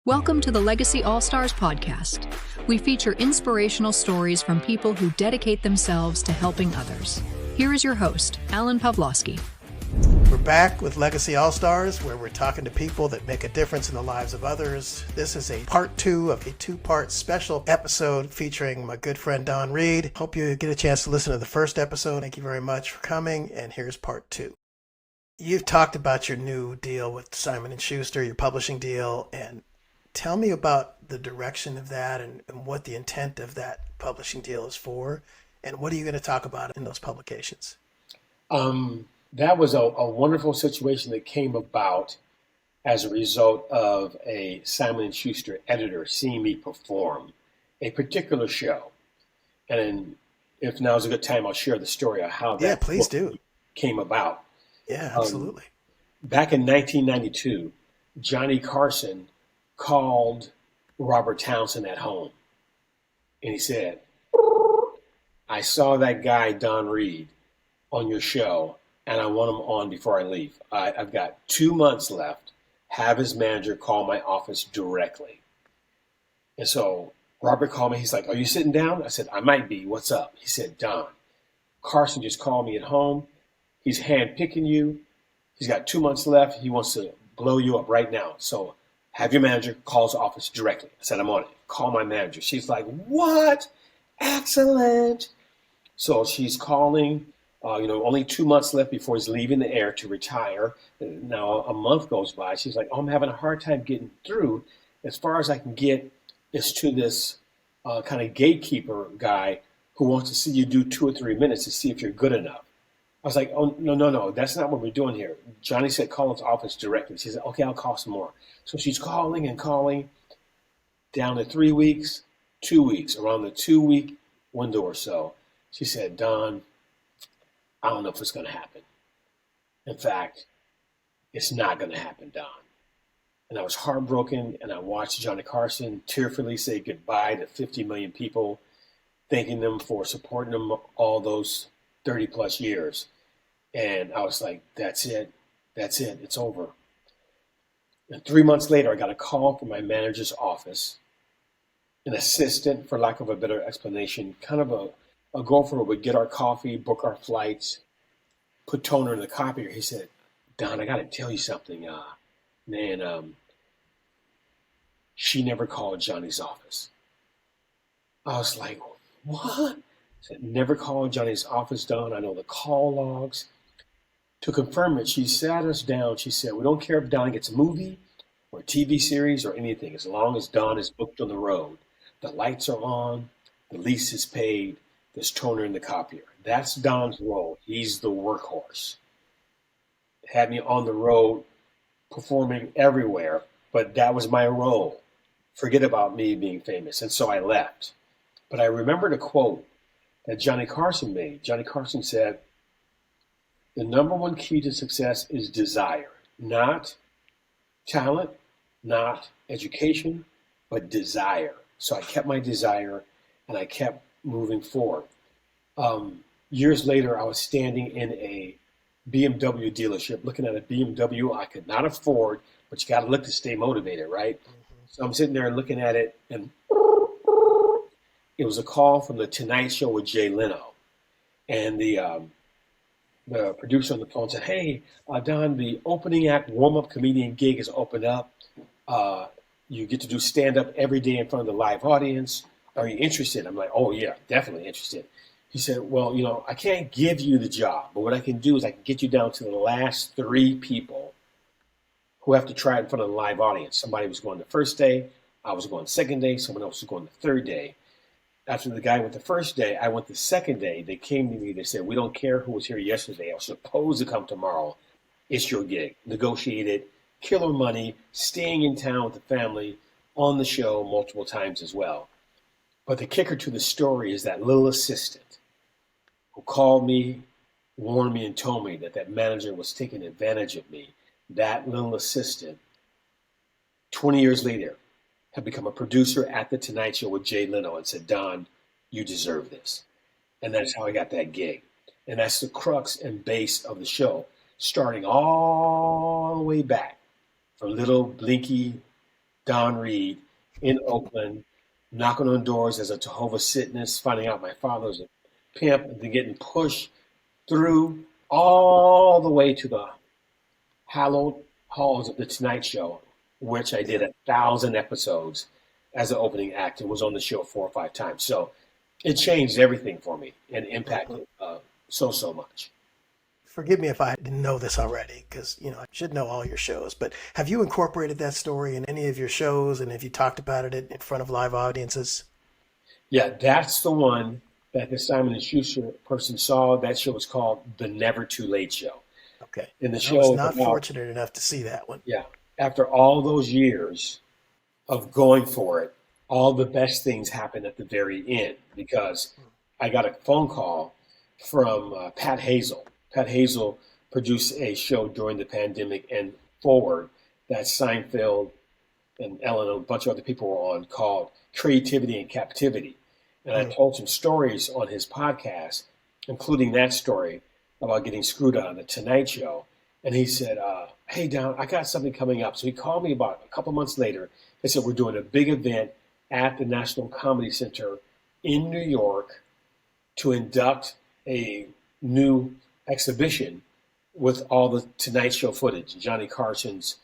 Welcome to the Legacy All-Stars podcast. We feature inspirational stories from people who dedicate themselves to helping others. Here is your host, Alan Pavlovsky. We're back with Legacy All-Stars, where we're talking to people that make a difference in the lives of others. This is a part 2 of a 2-part special episode featuring my good friend Don Reed. Hope you get a chance to listen to the first episode. Thank you very much for coming, and here's part 2. You've talked about your new deal with Simon & Schuster, your publishing deal, and tell me about the direction of that and what the intent of that publishing deal is for, and what are you going to talk about in those publications? That was a wonderful situation that came about as a result of a Simon & Schuster editor seeing me perform a particular show. And if now's a good time, I'll share the story of how that please do. Came about. Yeah, absolutely. Back in 1992, Johnny Carson called Robert Townsend at home. And he said, I saw that guy, Don Reed, on your show, and I want him on before I leave. I've got 2 months left. Have his manager call my office directly. And so Robert called me. He's like, are you sitting down? I said, I might be. What's up? He said, Don, Carson just called me at home. He's handpicking you. He's got 2 months left. He wants to blow you up right now. So have your manager call his office directly. I said, I'm on it. Call my manager. She's like, what? Excellent. So she's calling. Only 2 months left before he's leaving the air to retire. Now a month goes by. She's like, I'm having a hard time getting through. As far as I can get is to this kind of gatekeeper guy who wants to see you do 2 or 3 minutes to see if you're good enough. I was like, oh, no. That's not what we're doing here. Johnny said, call his office directly. She said, okay, I'll call some more. So she's calling and calling down to 3 weeks, 2 weeks, around the 2-week window or so. She said, Don, I don't know if it's going to happen. In fact, it's not going to happen, Don. And I was heartbroken, and I watched Johnny Carson tearfully say goodbye to 50 million people, thanking them for supporting them all those 30 plus years. And I was like, that's it. It's over. And 3 months later, I got a call from my manager's office. An assistant, for lack of a better explanation, kind of a gopher would get our coffee, book our flights, put toner in the copier. He said, Don, I got to tell you something. She never called Johnny's office. I was like, what? I said, never called Johnny's office, Don. I know the call logs. To confirm it, she sat us down. She said, we don't care if Don gets a movie or a TV series or anything, as long as Don is booked on the road. The lights are on, the lease is paid, there's toner in the copier. That's Don's role. He's the workhorse. Had me on the road performing everywhere, but that was my role. Forget about me being famous. And so I left. But I remembered a quote that Johnny Carson made. Johnny Carson said, the number one key to success is desire, not talent, not education, but desire. So I kept my desire and I kept moving forward. Years later, I was standing in a BMW dealership looking at a BMW I could not afford, but you got to look to stay motivated, right? Mm-hmm. So I'm sitting there looking at it, and it was a call from the Tonight Show with Jay Leno. And the producer on the phone said, hey, Don, the opening act warm-up comedian gig is opened up. You get to do stand-up every day in front of the live audience. Are you interested? I'm like, oh, yeah, definitely interested. He said, well, I can't give you the job, but what I can do is I can get you down to the last 3 people who have to try it in front of the live audience. Somebody was going the first day. I was going the second day. Someone else was going the third day. After the guy went the first day, I went the second day. They came to me. They said, we don't care who was here yesterday. I was supposed to come tomorrow. It's your gig. Negotiated, killer money, staying in town with the family, on the show multiple times as well. But the kicker to the story is that little assistant who called me, warned me, and told me that manager was taking advantage of me. That little assistant, 20 years later, had become a producer at The Tonight Show with Jay Leno and said, Don, you deserve this. And that's how I got that gig. And that's the crux and base of the show, starting all the way back from little blinky Don Reed in Oakland, knocking on doors as a Jehovah's Witness, finding out my father was a pimp, and then getting pushed through all the way to the hallowed halls of the Tonight Show, which I did 1,000 episodes as an opening act and was on the show 4 or 5 times. So it changed everything for me and impacted so much. Forgive me if I didn't know this already, because I should know all your shows. But have you incorporated that story in any of your shows, and have you talked about it in front of live audiences? Yeah, that's the one that the Simon and Schuster person saw. That show was called The Never Too Late Show. Okay. And the I show was is not about, fortunate enough to see that one. yeah, after all those years of going for it, all the best things happened at the very end because I got a phone call from Pat Hazel. Pat Hazel produced a show during the pandemic and forward that Seinfeld and Ellen and a bunch of other people were on called Creativity and Captivity. And I told some stories on his podcast, including that story about getting screwed on the Tonight Show. And he said, hey, Don, I got something coming up. So he called me about a couple months later. He said, we're doing a big event at the National Comedy Center in New York to induct a new exhibition with all the Tonight Show footage, Johnny Carson's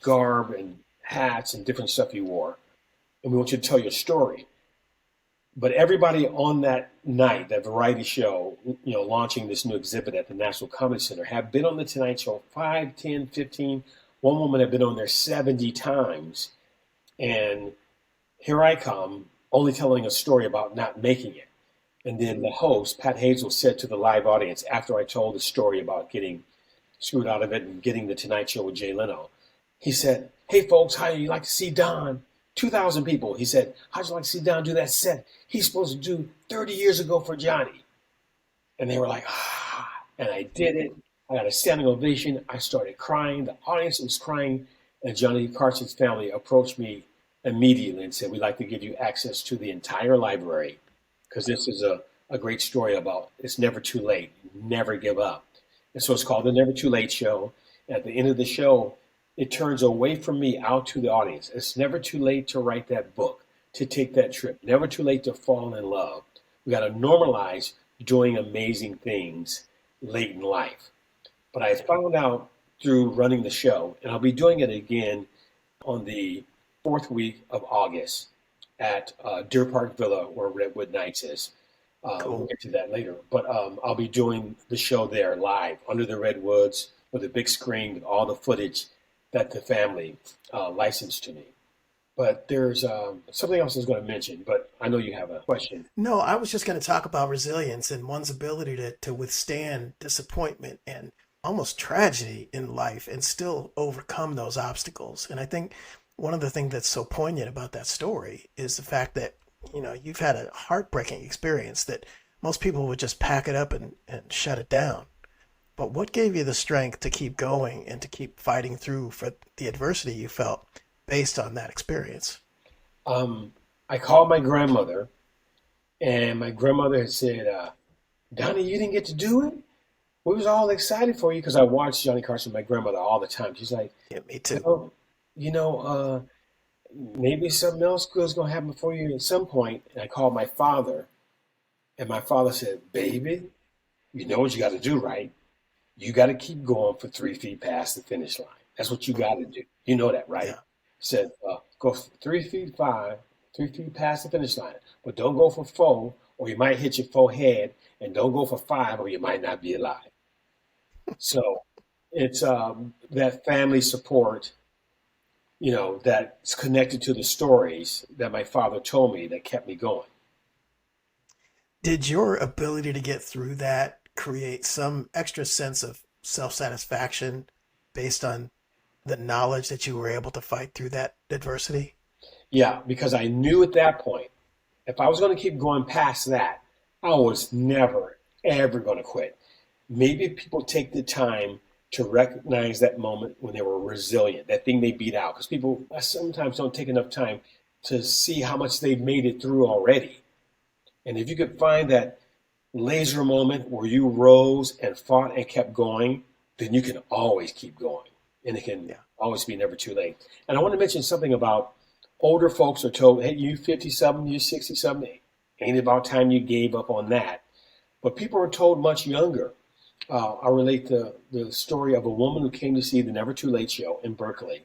garb and hats and different stuff he wore. And we want you to tell your story. But everybody on that night, that variety show, launching this new exhibit at the National Comedy Center, have been on the Tonight Show 5, 10, 15. One woman had been on there 70 times. And here I come, only telling a story about not making it. And then the host, Pat Hazel, said to the live audience after I told the story about getting screwed out of it and getting the Tonight Show with Jay Leno, he said, hey, folks, how do you like to see Don? 2,000 people. He said, how'd you like to see Don do that set he's supposed to do 30 years ago for Johnny? And they were like, and I did it. I got a standing ovation. I started crying. The audience was crying. And Johnny Carson's family approached me immediately and said, we'd like to give you access to the entire library because this is a great story about it's never too late. Never give up. And so it's called The Never Too Late Show. At the end of the show, it turns away from me out to the audience. It's never too late to write that book, to take that trip. Never too late to fall in love. We got to normalize doing amazing things late in life. But I found out through running the show, and I'll be doing it again on the 4th week of August at Deer Park Villa, where Redwood Nights is. Cool. We'll get to that later. But I'll be doing the show there live under the redwoods with a big screen with all the footage that the family licensed to me. But there's something else I was going to mention, but I know you have a question. No, I was just going to talk about resilience and one's ability to withstand disappointment and almost tragedy in life and still overcome those obstacles. And I think one of the things that's so poignant about that story is the fact that, you've had a heartbreaking experience that most people would just pack it up and shut it down. But what gave you the strength to keep going and to keep fighting through for the adversity you felt based on that experience? I called my grandmother, and my grandmother had said, Donnie, you didn't get to do it? We was all excited for you because I watched Johnny Carson with my grandmother all the time. She's like, Yeah, me too. Maybe something else good's going to happen for you at some point. And I called my father, and my father said, baby, you know what you got to do, right? You got to keep going for 3 feet past the finish line. That's what you got to do. You know that, right? Yeah. Said, go 3 feet 3 feet past the finish line, but don't go for 4 or you might hit your forehead, and don't go for 5 or you might not be alive. So it's that family support, that's connected to the stories that my father told me that kept me going. Did your ability to get through that create some extra sense of self-satisfaction based on the knowledge that you were able to fight through that adversity? Yeah, because I knew at that point, if I was going to keep going past that, I was never, ever going to quit. Maybe people take the time to recognize that moment when they were resilient, that thing they beat out. Because people sometimes don't take enough time to see how much they've made it through already. And if you could find that laser moment where you rose and fought and kept going, then you can always keep going. And it can always be never too late. And I want to mention something about Older folks are told, hey, you 57, you 67, ain't it about time you gave up on that? But people are told much younger. I'll relate the story of a woman who came to see the Never Too Late show in Berkeley.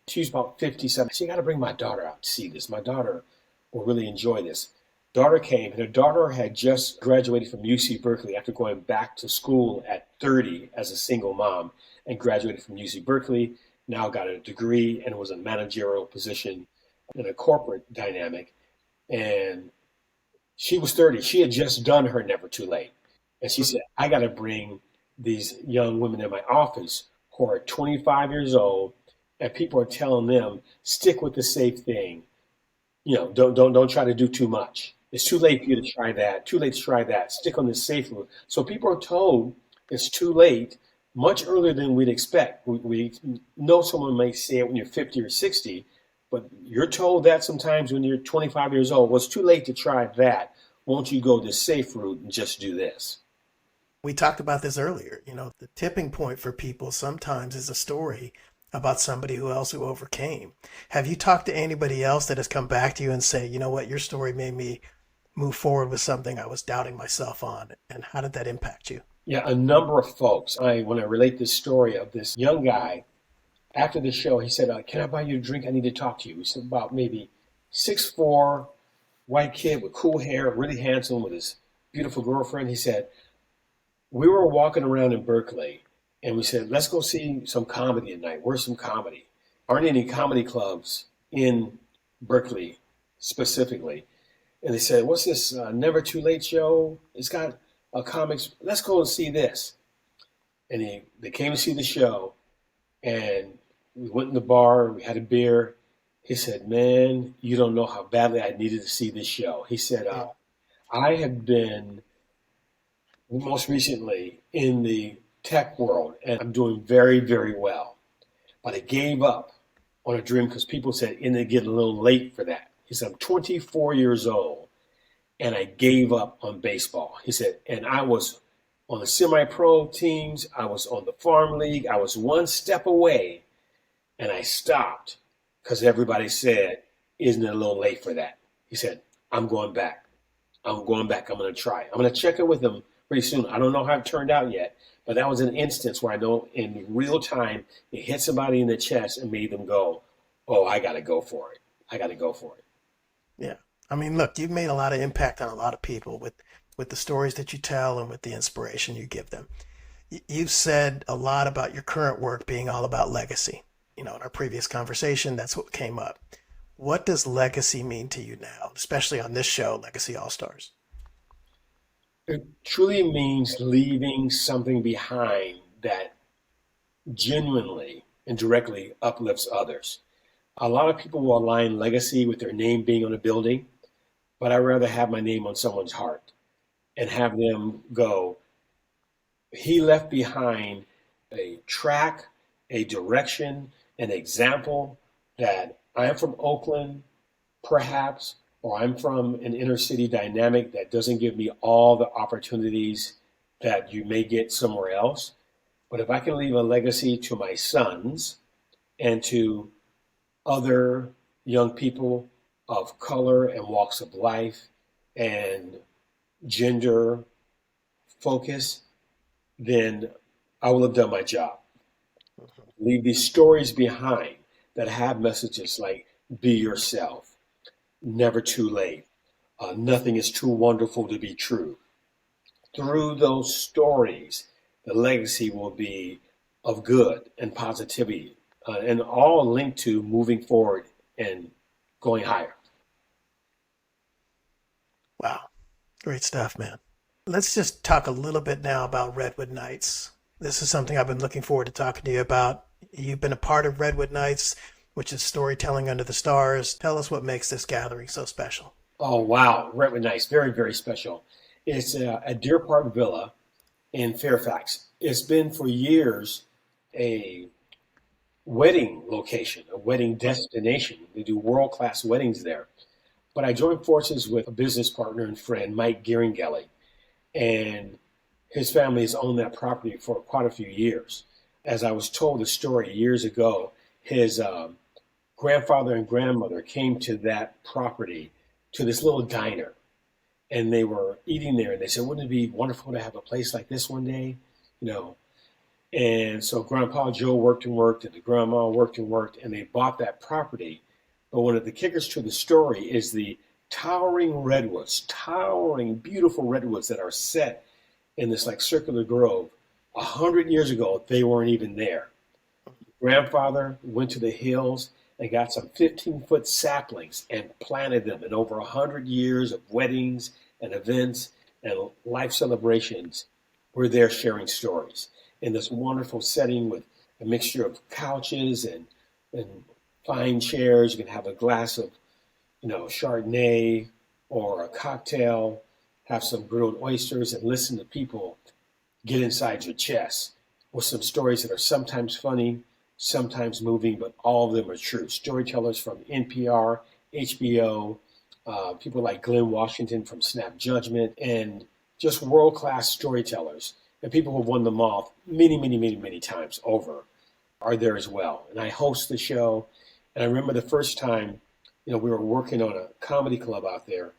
She was about 57. She got to bring my daughter out to see this. My daughter will really enjoy this. Daughter came, and her daughter had just graduated from UC Berkeley after going back to school at 30 as a single mom, and graduated from UC Berkeley, now got a degree and was a managerial position in a corporate dynamic. And she was 30. She had just done her Never Too Late. And she said, I got to bring these young women in my office who are 25 years old, and people are telling them, stick with the safe thing. Don't try to do too much. It's too late for you to try that. Too late to try that. Stick on the safe route. So people are told it's too late much earlier than we'd expect. We know someone may say it when you're 50 or 60, but you're told that sometimes when you're 25 years old. Well, it's too late to try that. Won't you go the safe route and just do this? We talked about this earlier. The tipping point for people sometimes is a story about somebody who overcame. Have you talked to anybody else that has come back to you and say, you know what, your story made me move forward with something I was doubting myself on? And how did that impact you? Yeah, a number of folks. When I relate this story of this young guy, after the show, he said, can I buy you a drink? I need to talk to you. He said about maybe 6'4", white kid with cool hair, really handsome with his beautiful girlfriend. He said, we were walking around in Berkeley and we said, let's go see some comedy at night. Where's some comedy? Aren't any comedy clubs in Berkeley specifically? And they said, what's this Never Too Late show? It's got comics. Let's go and see this. And they came to see the show, and we went in the bar. We had a beer. He said, man, you don't know how badly I needed to see this show. He said, I have been most recently in the tech world, and I'm doing very, very well. But I gave up on a dream because people said, isn't it getting a little late for that? He said, I'm 24 years old, and I gave up on baseball. He said, and I was on the semi-pro teams. I was on the farm league. I was one step away, and I stopped because everybody said, isn't it a little late for that? He said, I'm going back. I'm going back. I'm going to try. I'm going to check in with him pretty soon. I don't know how it turned out yet, but that was an instance where I know in real time it hit somebody in the chest and made them go, oh, I got to go for it. I got to go for it. Yeah. I mean, look, you've made a lot of impact on a lot of people with the stories that you tell and with the inspiration you give them. You've said a lot about your current work being all about legacy. In our previous conversation, that's what came up. What does legacy mean to you now, especially on this show, Legacy All-Stars? It truly means leaving something behind that genuinely and directly uplifts others. A lot of people will align legacy with their name being on a building, but I'd rather have my name on someone's heart and have them go, he left behind a track, a direction, an example that I am from Oakland, perhaps, or I'm from an inner city dynamic that doesn't give me all the opportunities that you may get somewhere else. But if I can leave a legacy to my sons and to other young people of color and walks of life and gender focus, then I will have done my job. Leave these stories behind that have messages like be yourself, never too late, nothing is too wonderful to be true. Through those stories, the legacy will be of good and positivity, and all linked to moving forward and going higher. Wow. Great stuff, man. Let's just talk a little bit now about Redwood Nights. This is something I've been looking forward to talking to you about. You've been a part of Redwood Nights, which is storytelling under the stars. Tell us what makes this gathering so special. Oh, wow. Redwood Nights, very, very special. It's a Deer Park Villa in Fairfax. It's been for years a wedding location, a wedding destination. They do world-class weddings there. But I joined forces with a business partner and friend, Mike Gearingelli, and his family has owned that property for quite a few years. As I was told the story years ago, his grandfather and grandmother came to that property, to this little diner, and they were eating there. And they said, wouldn't it be wonderful to have a place like this one day? You know, and so Grandpa Joe worked and worked, and the grandma worked and worked, and they bought that property. But one of the kickers to the story is the towering redwoods, towering, beautiful redwoods that are set in this like circular grove. 100 years ago, they weren't even there. Grandfather went to the hills and got some 15-foot saplings and planted them. And over 100 years of weddings and events and life celebrations, we're there sharing stories in this wonderful setting with a mixture of couches and fine chairs. You can have a glass of, Chardonnay or a cocktail, have some grilled oysters, and listen to people get inside your chest with some stories that are sometimes funny, sometimes moving, but all of them are true. Storytellers from NPR, HBO, people like Glenn Washington from Snap Judgment, and just world-class storytellers. And people who have won them all many, many, many, many times over are there as well. And I host the show. And I remember the first time, we were working on a comedy club out there,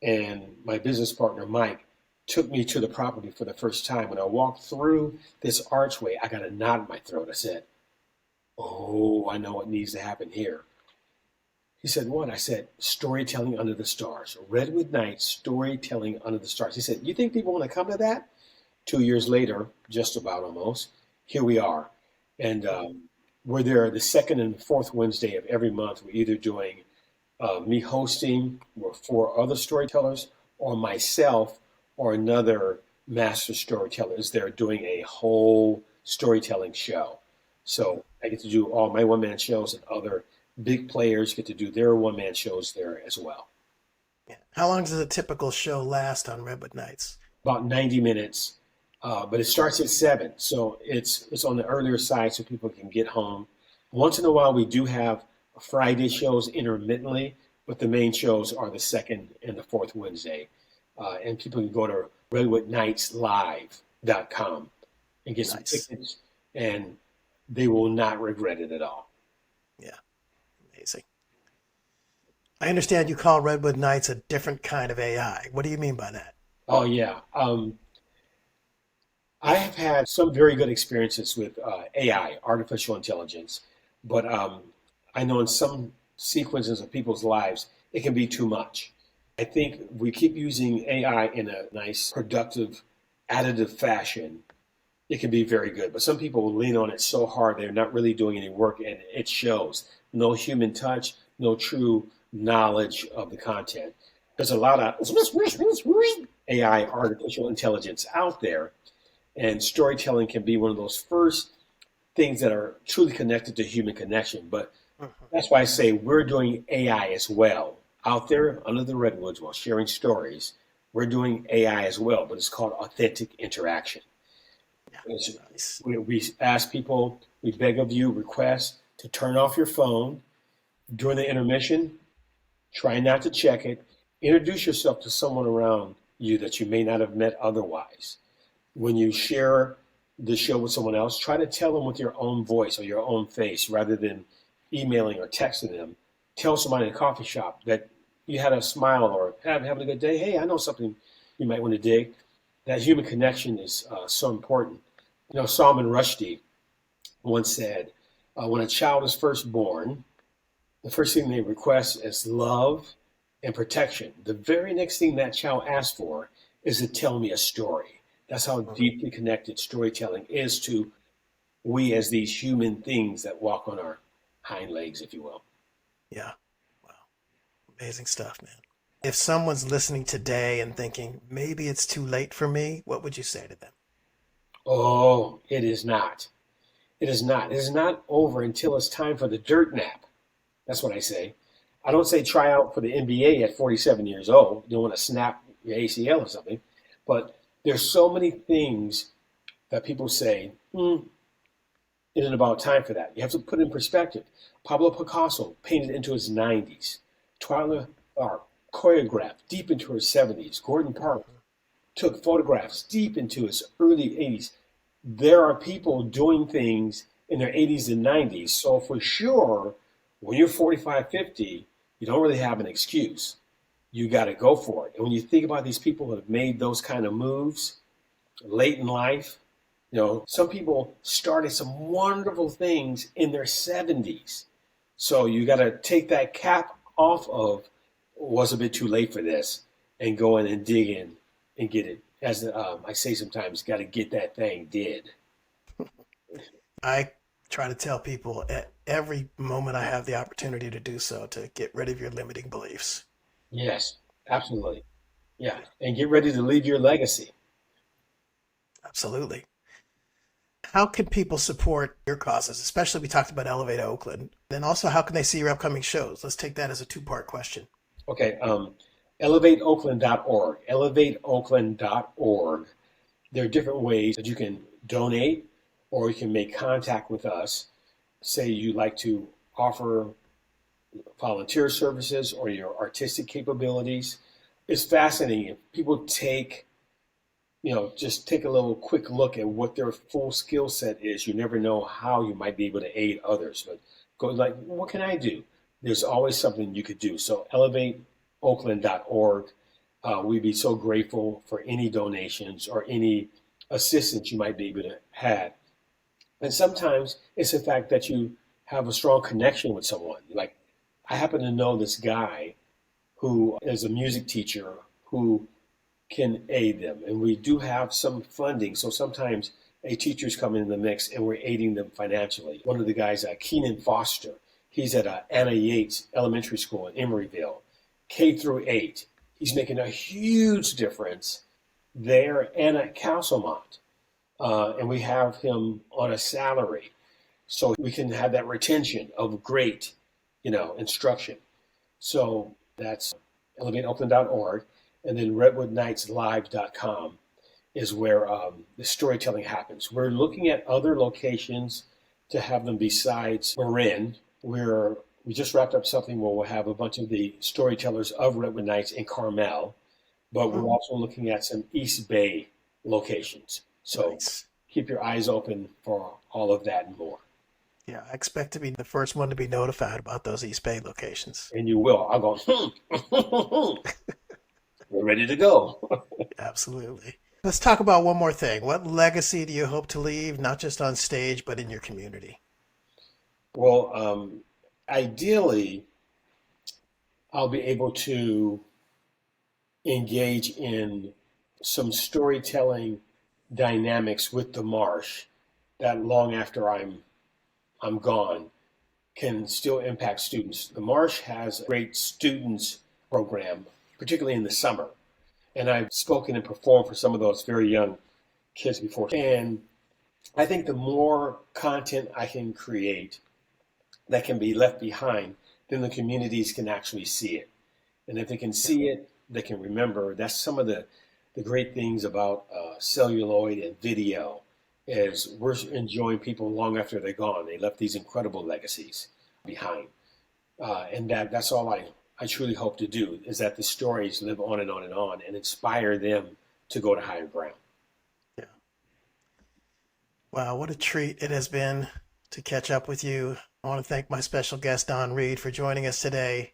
and my business partner, Mike, took me to the property for the first time. When I walked through this archway, I got a knot in my throat. I said, oh, I know what needs to happen here. He said, what? I said, storytelling under the stars. Redwood Nights, storytelling under the stars. He said, you think people want to come to that? 2 years later, just about almost, here we are. And we're there the second and fourth Wednesday of every month. We're either doing me hosting with 4 other storytellers, or myself or another master storyteller is there doing a whole storytelling show. So I get to do all my one-man shows, and other big players get to do their one-man shows there as well. Yeah. How long does a typical show last on Redwood Nights? About 90 minutes, but it starts at 7. So it's on the earlier side so people can get home. Once in a while, we do have Friday shows intermittently, but the main shows are the second and the fourth Wednesday. And people can go to redwoodnightslive.com and get some tickets, and they will not regret it at all. Yeah, amazing. I understand you call Redwood Nights a different kind of AI. What do you mean by that? Oh, yeah. I have had some very good experiences with AI, artificial intelligence, but I know in some sequences of people's lives, it can be too much. I think we keep using AI in a nice, productive, additive fashion, it can be very good. But some people will lean on it so hard, they're not really doing any work, and it shows. No human touch, no true knowledge of the content. There's a lot of AI, artificial intelligence out there, and storytelling can be one of those first things that are truly connected to human connection. But that's why I say we're doing AI as well. Out there under the redwoods while sharing stories, we're doing AI as well, but it's called authentic interaction. Nice. We ask people, we beg of you, request to turn off your phone during the intermission. Try not to check it. Introduce yourself to someone around you that you may not have met otherwise. When you share the show with someone else, try to tell them with your own voice or your own face rather than emailing or texting them. Tell somebody in a coffee shop that you had a smile or having a good day. Hey, I know something you might want to dig. That human connection is so important. Salman Rushdie once said, when a child is first born, the first thing they request is love and protection. The very next thing that child asks for is to tell me a story. That's how deeply connected storytelling is to we as these human things that walk on our hind legs, if you will. Yeah. Wow. Amazing stuff, man. If someone's listening today and thinking, maybe it's too late for me, what would you say to them? Oh, it is not. It is not. It is not over until it's time for the dirt nap. That's what I say. I don't say try out for the NBA at 47 years old. You don't want to snap your ACL or something. But there's so many things that people say, it isn't about time for that. You have to put it in perspective. Pablo Picasso painted into his 90s. Twyla choreographed deep into her 70s. Gordon Parks took photographs deep into his early 80s. There are people doing things in their 80s and 90s. So for sure, When you're 45, 50, you don't really have an excuse. You got to go for it. And when you think about these people that have made those kind of moves late in life, some people started some wonderful things in their 70s. So you got to take that cap off of, was a bit too late for this, and go in and dig in and get it. As I say sometimes, got to get that thing did. I try to tell people at every moment I have the opportunity to do so, to get rid of your limiting beliefs. Yes, absolutely. Yeah, and get ready to leave your legacy. Absolutely. How can people support your causes? Especially, we talked about Elevate Oakland. Then also, how can they see your upcoming shows? Let's take that as a two-part question. Okay, elevateoakland.org. Elevateoakland.org. There are different ways that you can donate, or you can make contact with us. Say you'd like to offer volunteer services or your artistic capabilities. It's fascinating. If people just take a little quick look at what their full skill set is, you never know how you might be able to aid others. But go like, what can I do? There's always something you could do. So elevateoakland.org. We'd be so grateful for any donations or any assistance you might be able to have. And sometimes it's the fact that you have a strong connection with someone. Like, I happen to know this guy who is a music teacher who can aid them. And we do have some funding. So sometimes a teacher's coming in the mix and we're aiding them financially. One of the guys, Keenan Foster, he's at Anna Yates Elementary School in Emeryville, K through 8. He's making a huge difference there and at Castlemont. And we have him on a salary. So we can have that retention of great, instruction. So that's elevateoakland.org. And then redwoodnightslive.com is where the storytelling happens. We're looking at other locations to have them besides Marin. We just wrapped up something where we'll have a bunch of the storytellers of Redwood Nights in Carmel, but we're also looking at some East Bay locations. So nice. Keep your eyes open for all of that and more. Yeah, I expect to be the first one to be notified about those East Bay locations. And you will. I'll go, we're ready to go. Absolutely. Let's talk about one more thing. What legacy do you hope to leave, not just on stage, but in your community? Well, ideally, I'll be able to engage in some storytelling dynamics with the marsh that long after I'm gone can still impact students. The marsh has a great students program, particularly in the summer. And I've spoken and performed for some of those very young kids before. And I think the more content I can create that can be left behind, then the communities can actually see it. And if they can see it, they can remember. That's some of the great things about celluloid and video is we're enjoying people long after they're gone. They left these incredible legacies behind. And that's all I truly hope to do, is that the stories live on and on and on and inspire them to go to higher ground. Yeah. Wow, what a treat it has been to catch up with you. I want to thank my special guest, Don Reed, for joining us today.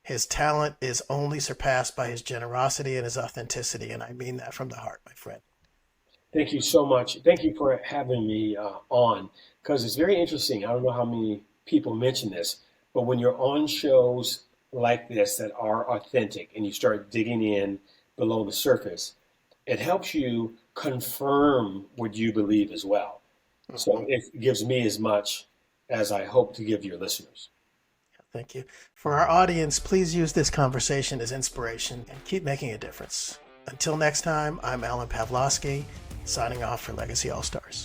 His talent is only surpassed by his generosity and his authenticity, and I mean that from the heart, my friend. Thank you so much. Thank you for having me on, because it's very interesting. I don't know how many people mention this, but when you're on shows like this that are authentic and you start digging in below the surface, it helps you confirm what you believe as well. Mm-hmm. So it gives me as much as I hope to give your listeners. Thank you. For our audience, please use this conversation as inspiration and keep making a difference. Until next time, I'm Alan Pavlovsky, signing off for Legacy All-Stars.